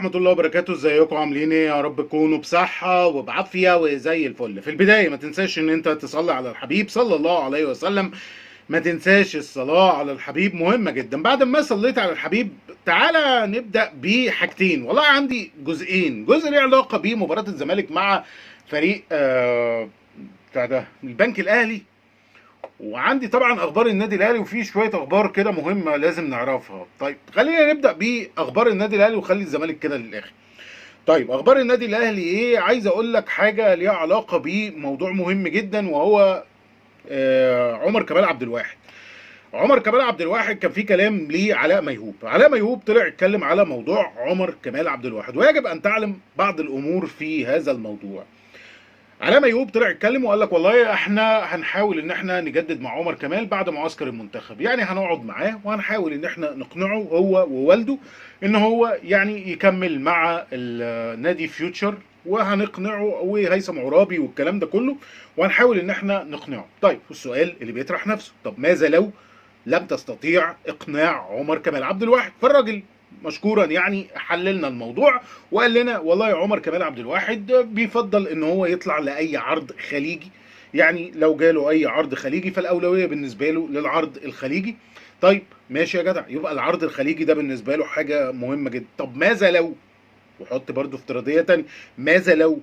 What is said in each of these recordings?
ورحمة الله وبركاته. ازيكم عاملين ايه؟ يا رب تكونوا بصحة وبعافية وزي الفل. في البداية ما تنساش ان انت تصلي على الحبيب صلى الله عليه وسلم. ما تنساش الصلاة على الحبيب، مهمة جدا. بعد ما صليت على الحبيب تعالى نبدأ بحاجتين. والله عندي جزئين، جزء ليه علاقة بمباراة الزمالك مع فريق بتاع ده البنك الاهلي، وعندي طبعا اخبار النادي الاهلي، وفي شويه اخبار كده مهمه لازم نعرفها. طيب خلينا نبدا باخبار النادي الاهلي وخلي الزمالك كده للاخر. طيب اخبار النادي الاهلي ايه؟ عايز اقول لك حاجه ليها علاقه بموضوع مهم جدا، وهو عمر كمال عبد الواحد. عمر كمال عبد الواحد كان في كلام ليه علاء ميهوب. علاء ميهوب طلع يتكلم على موضوع عمر كمال عبد الواحد، ويجب ان تعلم بعض الامور في هذا الموضوع. علاء ميهوب طلع يتكلم وقال لك والله احنا هنحاول ان احنا نجدد مع عمر كمال بعد معسكر المنتخب، يعني هنقعد معاه وهنحاول ان احنا نقنعه هو ووالده ان هو يعني يكمل مع النادي فيوتشر، وهنقنعه وهيثم عرابي والكلام ده كله، وهنحاول ان احنا نقنعه. طيب السؤال اللي بيطرح نفسه، طب ماذا لو لم تستطيع اقناع عمر كمال عبد الواحد؟ فالراجل مشكورا يعني حللنا الموضوع وقال لنا والله يا عمر كمال عبد الواحد بيفضل ان هو يطلع لاي عرض خليجي، يعني لو جاله اي عرض خليجي فالاولويه بالنسبه له للعرض الخليجي. طيب ماشي يا جدع، يبقى العرض الخليجي ده بالنسبه له حاجه مهمه جدا. طب ماذا لو، وحط برضو افتراضيه تانية، ماذا لو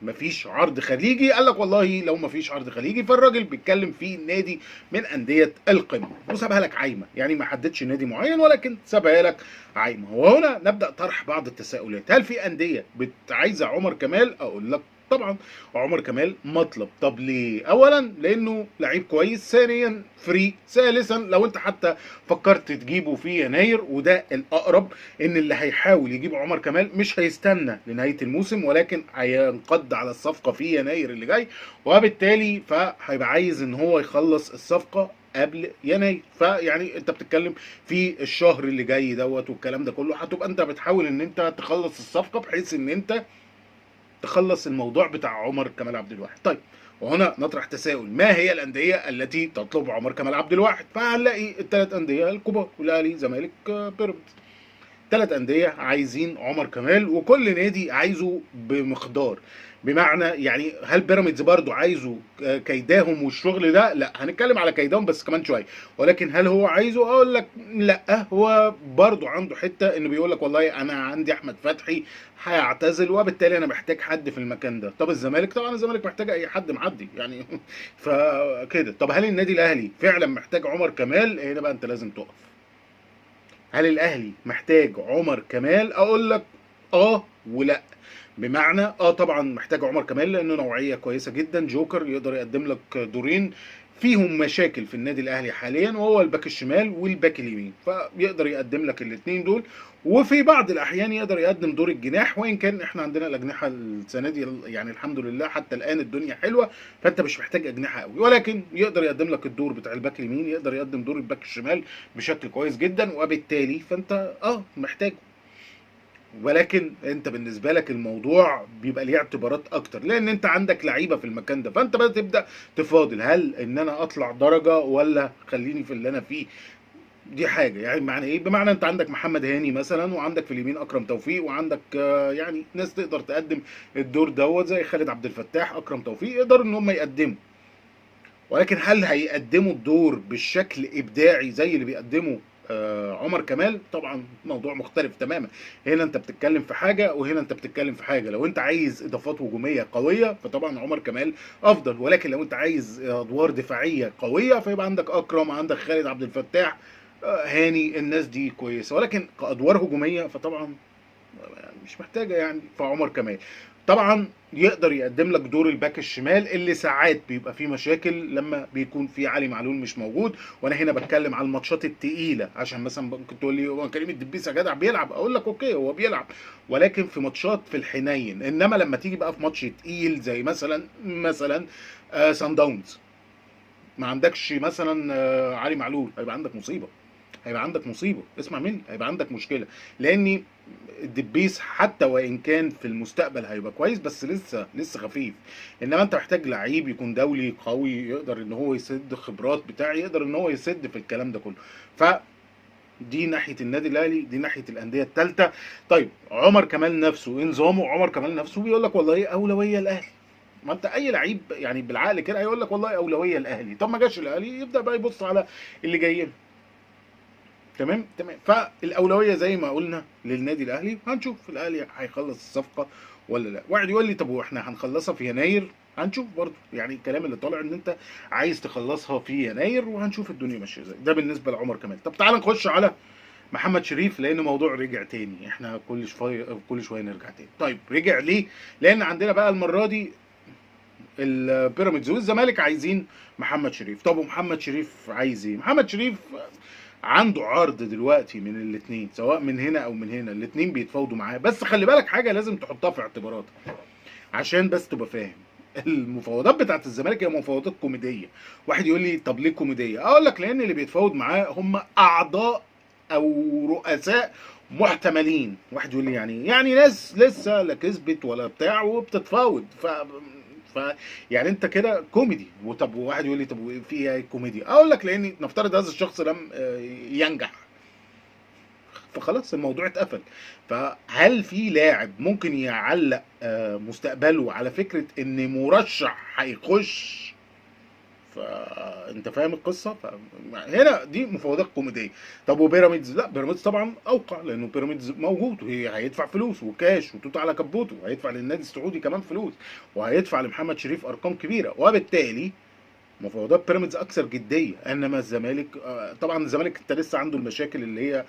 مفيش عرض خليجي؟ قال لك والله لو مفيش عرض خليجي فالراجل بيتكلم في نادي من انديه القمه، وسابها لك عايمه، يعني ما حددش نادي معين ولكن سابها لك عايمه. وهنا نبدا طرح بعض التساؤلات. هل في انديه عايزه عمر كمال؟ اقول لك طبعا عمر كمال مطلب. طب ليه؟ اولا لانه لعيب كويس، ثانيا فري، ثالثا لو انت حتى فكرت تجيبه في يناير، وده الاقرب، ان اللي هيحاول يجيب عمر كمال مش هيستنى لنهايه الموسم ولكن هينقض على الصفقه في يناير اللي جاي، وبالتالي فهيبقى عايز ان هو يخلص الصفقه قبل يناير. فيعني انت بتتكلم في الشهر اللي جاي دوت والكلام ده كله، هتبقى انت بتحاول ان انت تخلص الصفقه بحيث ان انت تخلص الموضوع بتاع عمر كمال عبد الواحد. طيب وهنا نطرح تساؤل، ما هي الانديه التي تطلب عمر كمال عبد الواحد؟ فهنلاقي الثلاث انديه الكبار، الاهلي، زمالك، بيراميدز. ثلاث انديه عايزين عمر كمال، وكل نادي عايزه بمقدار. بمعنى يعني هل بيراميدز برضو عايزه كيداهم والشغل ده؟ لا، هنتكلم على كيداهم بس كمان شويه. ولكن هل هو عايزه؟ اقول لك لا، هو برضو عنده حته انه بيقول لك والله انا عندي احمد فتحي هيعتزل وبالتالي انا محتاج حد في المكان ده. طب الزمالك؟ طبعا الزمالك محتاج اي حد معدي يعني فكده. طب هل النادي الاهلي فعلا محتاج عمر كمال؟ هنا بقى انت لازم تقف. هل الاهلي محتاج عمر كمال؟ اقول لك اه ولا. بمعنى طبعا محتاج عمر كمال لانه نوعيه كويسه جدا، جوكر يقدر يقدم لك دورين فيهم مشاكل في النادي الاهلي حاليا، وهو الباك الشمال والباك اليمين، فيقدر يقدم لك الاثنين دول. وفي بعض الاحيان يقدر يقدم دور الجناح، وان كان احنا عندنا الاجنحه السنه دي يعني الحمد لله حتى الان الدنيا حلوه، فانت مش محتاج اجنحه قوي، ولكن يقدر يقدم لك الدور بتاع الباك اليمين، يقدر يقدم دور الباك الشمال بشكل كويس جدا، وبالتالي فانت محتاجه. ولكن انت بالنسبه لك الموضوع بيبقى ليه اعتبارات اكتر، لان انت عندك لعيبه في المكان ده، فانت بقى تبدا تفاضل، هل ان انا اطلع درجه ولا خليني في اللي انا فيه. دي حاجه يعني معنى ايه؟ بمعنى انت عندك محمد هاني مثلا، وعندك في اليمين اكرم توفيق، وعندك يعني ناس تقدر تقدم الدور دوت زي خالد عبد الفتاح، اكرم توفيق، يقدروا ان هم يقدموا. ولكن هل هيقدموا الدور بالشكل ابداعي زي اللي بيقدمه عمر كمال؟ طبعا موضوع مختلف تماما. هنا انت بتتكلم في حاجه وهنا انت بتتكلم في حاجه. لو انت عايز اضافات هجوميه قويه فطبعا عمر كمال افضل، ولكن لو انت عايز ادوار دفاعيه قويه فيبقى عندك اكرم، عندك خالد عبد الفتاح، هاني، الناس دي كويسه. ولكن كادوار هجوميه فطبعا مش محتاجه يعني فعمر كمال. طبعا يقدر يقدم لك دور الباك الشمال اللي ساعات بيبقى فيه مشاكل لما بيكون في علي معلول مش موجود، وانا هنا بتكلم على الماتشات التقيله. عشان مثلا ممكن تقول لي هو كريم الدبيس يا جدع بيلعب، اقول لك اوكي هو بيلعب، ولكن في ماتشات في الحنين. انما لما تيجي بقى في ماتش تقيل زي مثلا سان داونز، ما عندكش مثلا علي معلول، هيبقى عندك مصيبه. هيبقى عندك مصيبه، اسمع مني، هيبقى عندك مشكله. لان الدبيس حتى وان كان في المستقبل هيبقى كويس بس لسه خفيف. انما انت محتاج لعيب يكون دولي قوي، يقدر ان هو يسد خبرات بتاعي، يقدر ان هو يسد في الكلام ده كله. ف دي ناحيه النادي الاهلي، دي ناحيه الانديه الثالثه. طيب عمر كمال نفسه ايه نظامه؟ عمر كمال نفسه بيقول لك والله اولويه الاهلي. ما انت اي لعيب يعني بالعقل كده هيقول لك والله اولويه الاهلي. طب ما جاش الاهلي يبدا بقى يبص على اللي جايين. تمام تمام. فالاولويه زي ما قلنا للنادي الاهلي. هنشوف الاهلي هيخلص الصفقه ولا لا. واحد يقول لي طب واحنا هنخلصها في يناير؟ هنشوف برضه، يعني الكلام اللي طالع ان انت عايز تخلصها في يناير، وهنشوف الدنيا ماشيه ازاي. ده بالنسبه لعمر كمال. طب تعال نخش على محمد شريف، لان موضوع رجع تاني. احنا كل شويه نرجع تاني. طيب رجع ليه؟ لان عندنا بقى المره دي البيراميدز والزمالك عايزين محمد شريف. طب ومحمد شريف عايز ايه؟ محمد شريف عنده عرض دلوقتي من الاثنين، سواء من هنا او من هنا، الاثنين بيتفاوضوا معاه. بس خلي بالك حاجه لازم تحطها في اعتباراتك عشان بس تبقى فاهم. المفاوضات بتاعت الزمالك هي مفاوضات كوميديه. واحد يقول لي طب ليه كوميديه؟ اقول لك لان اللي بيتفاوض معاه هم اعضاء او رؤساء محتملين. واحد يقول لي يعني ناس لسه لا كسبت ولا بتاع وبتتفاوض. ف يعني انت كده كوميدي. وطب واحد يقول لي طب في ايه كوميدي؟ اقول لك لان نفترض هذا الشخص لم ينجح، فخلاص الموضوع اتقفل. فهل في لاعب ممكن يعلق مستقبله على فكرة ان مرشح هيخش؟ فانت فاهم القصه. هنا دي مفاوضات كوميديه. طب وبيراميدز؟ لا بيراميدز طبعا اوقع، لانه بيراميدز موجود وهي هيدفع فلوس وكاش وتوت على كبوته، وهيدفع للنادي السعودي كمان فلوس، وهيدفع لمحمد شريف ارقام كبيره، وبالتالي مفاوضات بيراميدز اكثر جديه. انما الزمالك طبعا الزمالك انت لسه عنده المشاكل اللي هي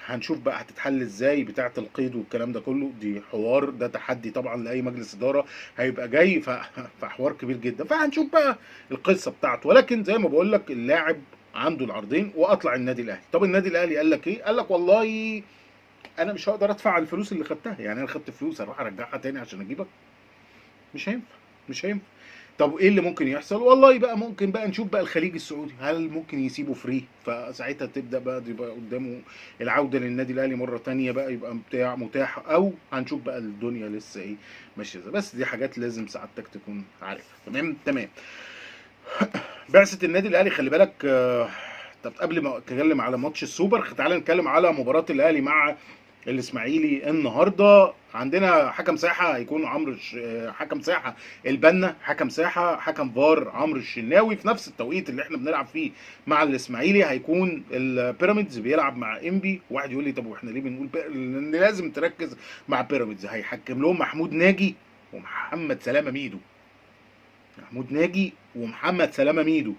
هنشوف بقى هتتحل ازاي، بتاعه القيد والكلام ده كله. دي حوار، ده تحدي طبعا لاي مجلس اداره هيبقى جاي. فحوار كبير جدا، فهنشوف بقى القصه بتاعته. ولكن زي ما بقول لك اللاعب عنده العرضين واطلع النادي الاهلي. طب النادي الاهلي قال لك ايه؟ قال لك والله انا مش هقدر ادفع الفلوس اللي خدتها. يعني انا خدت فلوس اروح ارجعها تاني عشان اجيبك؟ مش هينفع، مش هينفع. طب ايه اللي ممكن يحصل؟ والله بقى ممكن بقى نشوف بقى الخليج السعودي هل ممكن يسيبه فري، فساعتها تبدا بقى يبقى قدامه العوده للنادي الاهلي مره تانية، بقى يبقى متاح. او هنشوف بقى الدنيا لسه ايه ماشيه ازاي. بس دي حاجات لازم سعادتك تكون عارفها. تمام تمام. بعثه النادي الاهلي خلي بالك. طب قبل ما اتكلم على ماتش السوبر تعالى نتكلم على مباراه الاهلي مع الاسماعيلي. النهارده عندنا حكم ساحه هيكون حكم ساحه البنا، حكم ساحه حكم فار عمرو الشناوي. في نفس التوقيت اللي احنا بنلعب فيه مع الاسماعيلي هيكون البيراميدز بيلعب مع انبي. واحد يقول لي طب واحنا ليه بنقول لان لازم تركز مع بيراميدز. هيحكم لهم محمود ناجي ومحمد سلامه ميدو. محمود ناجي ومحمد سلامه ميدو.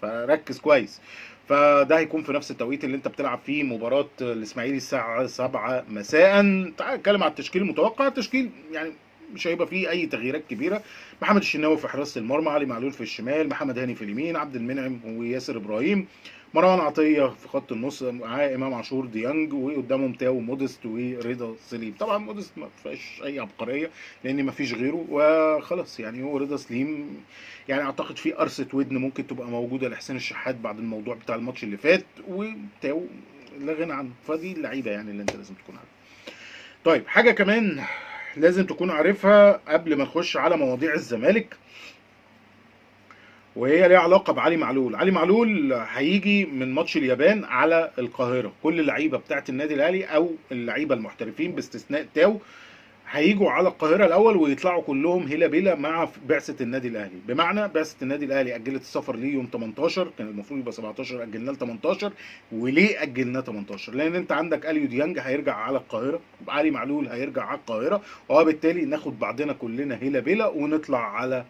فركز كويس. فده هيكون في نفس التوقيت اللي انت بتلعب فيه مباراة الاسماعيلي الساعة 7 مساء. تعال نتكلم على التشكيل المتوقع. التشكيل يعني مش هيبقى فيه اي تغييرات كبيره. محمد الشناوي في حراسه المرمى، علي معلول في الشمال، محمد هاني في اليمين، عبد المنعم وياسر ابراهيم، مروان عطيه في خط النص معاه امام عاشور ديانج، وقدامهم تاو مودست ورضا سليم. طبعا مودست ما فيهاش اي عبقريه لان ما فيش غيره وخلاص. يعني هو رضا سليم يعني اعتقد في قرصه ودن ممكن تبقى موجوده لحسين الشحات بعد الموضوع بتاع الماتش اللي فات، وتاو لا غنى عنه. فدي اللعيبه يعني اللي انت لازم تكون عارفها. طيب حاجه كمان لازم تكون عارفها قبل ما نخش على مواضيع الزمالك، وهي ليها علاقه بعلي معلول. علي معلول هيجي من ماتش اليابان على القاهره. كل اللعيبه بتاعه النادي الاهلي او اللعيبه المحترفين باستثناء تاو هيجوا على القاهره الاول ويطلعوا كلهم هلا بيلا مع بعثه النادي الاهلي. بمعنى بعثه النادي الاهلي اجلت السفر ليه يوم 18، كان المفروض يبقى 17 اجلناه ل 18. وليه اجلناه 18؟ لان انت عندك اليو ديانج هيرجع على القاهره، علي معلول هيرجع على القاهره، وبالتالي ناخد بعضنا كلنا هلا بيلا ونطلع على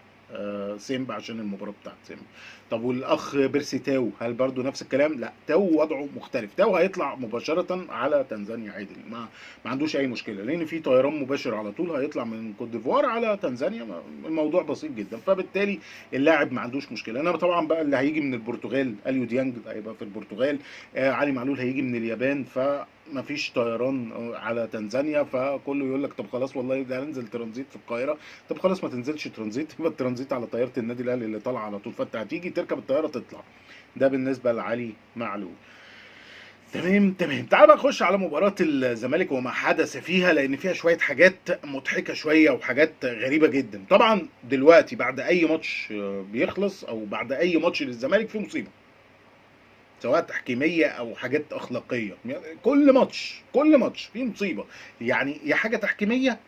سيمبا عشان المباراه بتاعت سيمبا. طب والاخ بيرسي تاو هل برضو نفس الكلام؟ لا، تاو وضعه مختلف. تاو هيطلع مباشره على تنزانيا عادي، ما عندوش اي مشكله لان في طيران مباشر على طول هيطلع من كوت ديفوار على تنزانيا. الموضوع بسيط جدا، فبالتالي اللاعب ما عندوش مشكله. انما طبعا بقى اللي هيجي من البرتغال اليو ديانج هيبقى في البرتغال، علي معلول هيجي من اليابان، ما فيش طيران على تنزانيا. فكله يقول لك طب خلاص والله ده هننزل ترانزيت في القاهره. طب خلاص ما تنزلش ترانزيت، يبقى الترانزيت على طياره النادي الاهلي اللي طالعه على طول، فانت هتيجي تركب الطياره تطلع. ده بالنسبه لعلي معلول. تمام تمام. تعال بقى نخش على مباراه الزمالك وما حدث فيها، لان فيها شويه حاجات مضحكه شويه وحاجات غريبه جدا. طبعا دلوقتي بعد اي ماتش بيخلص او بعد اي ماتش للزمالك في مصيبه، سواء تحكيميه او حاجات اخلاقيه. كل ماتش فيه مصيبه، يعني يا حاجه تحكيميه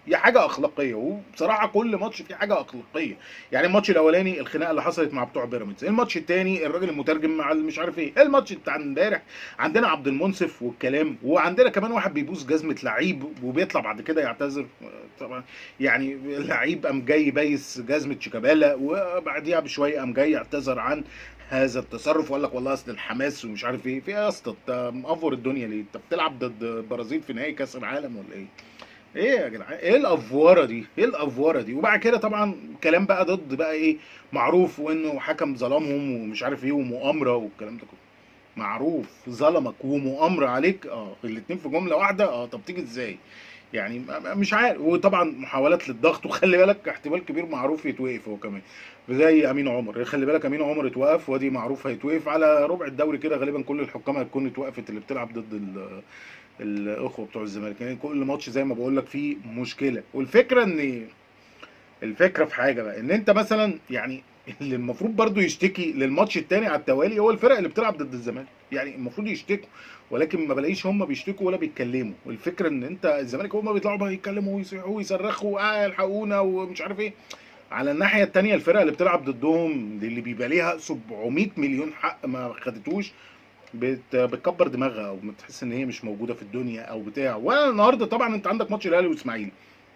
يا حاجه اخلاقيه، وبصراحه كل ماتش فيه حاجه اخلاقيه. يعني الماتش الاولاني الخناقه اللي حصلت مع بتوع بيراميدز، الماتش الثاني الراجل المترجم مع مش عارف ايه، الماتش بتاع امبارح عندنا عبد المنصف والكلام، وعندنا كمان واحد بيبوس جزمه لعيب وبيطلع بعد كده يعتذر طبعا. يعني اللعيب قام جاي بايس جزمه شيكابالا، وبعديها بشويه قام جاي يعتذر عن هذا التصرف، وقال لك والله اصل الحماس ومش عارف ايه. في ايه يا اسطى؟ انت مقفر الدنيا ليه؟ انت بتلعب ضد البرازيل في نهائي كاس العالم ولا ايه؟ ايه يا جدعان؟ ايه الافوره دي؟ ايه الافوره دي؟ وبعد كده طبعا كلام بقى ضد بقى ايه، معروف، وانه حكم ظلمهم ومش عارف ايه ومؤامره والكلام ده كله. معروف ظلمك ومؤامره عليك، الاتنين في جمله واحده، طب تيجي ازاي؟ يعني مش عارف. وطبعا محاولات للضغط، وخلي بالك احتمال كبير معروف يتوقف هو كمان، زي امين عمر. خلي بالك امين عمر اتوقف، وادي معروف هيتوقف على ربع الدوري كده غالبا. كل الحكام هتكون اتوقفت اللي بتلعب ضد الاخوه بتوع الزمالك. يعني كل ماتش زي ما بقول لك فيه مشكله. والفكره ان الفكره في حاجه بقى، ان انت مثلا يعني اللي المفروض برضو يشتكي للماتش التاني على التوالي هو الفرق اللي بتلعب ضد الزمالك. يعني المفروض يشتكوا، ولكن ما بلاقيش هم بيشتكوا ولا بيتكلموا. والفكره ان انت الزمالك هم بيطلعوا بقى يتكلموا ويصيحوا ويصرخوا الحقونا ومش عارف ايه. على الناحيه التانيه الفرق اللي بتلعب ضدهم دي اللي بيبقى ليها 700 مليون حق ما خدتوش، بتكبر دماغها، او بتحس ان هي مش موجوده في الدنيا او بتاع. وانا النهارده طبعا انت عندك ماتش الاهلي والاسماعيلي،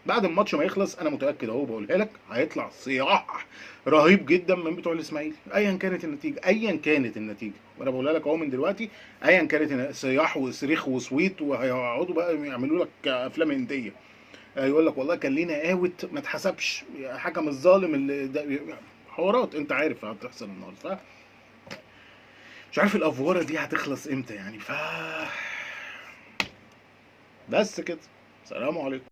بعد الماتش ما يخلص انا متاكد اهو بقولها لك هيطلع صياح رهيب جدا من بتوع الاسماعيلي، ايا كانت النتيجه، ايا كانت النتيجه. وانا بقولها لك اهو من دلوقتي، ايا كانت صياح وصريخ وصويت، وهيقعدوا بقى يعملوا لك افلام هنديه. يقول لك والله كان لينا اوت ما اتحسبش، حكم الظالم اللي ده. حوارات انت عارف هتحصل النهارده. مش عارف الافوره دي هتخلص امتى يعني. بس كده، سلام عليكم.